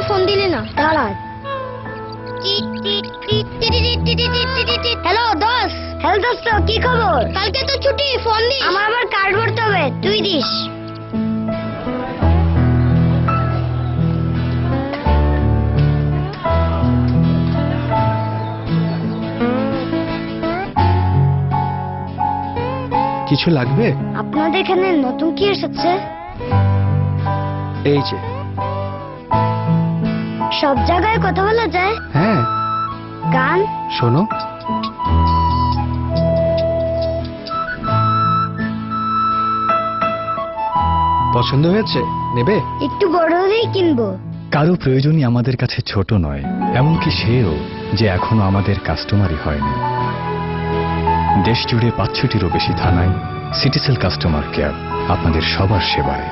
Phone দিলি না? দাঁড়া। হ্যালো দোষ। হ্যালো দোস্ত, কি খবর? কালকে তো ছুটি, ফোন দিস। আমার আবার কার্ড ভরতে হবে, তুই দিস। কিছু লাগবে? আপনাদের এখানে নতুন কি এসেছে? এই যে। সব জায়গায় কথা বলা যায়? হ্যাঁ, গান? শোনো। পছন্দ হয়েছে? নেবে? একটু বড় হলেই কিনবো। কারো প্রয়োজনই আমাদের কাছে ছোট নয়, এমনকি সেও যে এখনো আমাদের কাস্টমারই হয়নি। দেশ জুড়ে ৫-৬টিরও বেশি থানায় সিটিসেল কাস্টমার কেয়ার আপনাদের সবার সেবায়।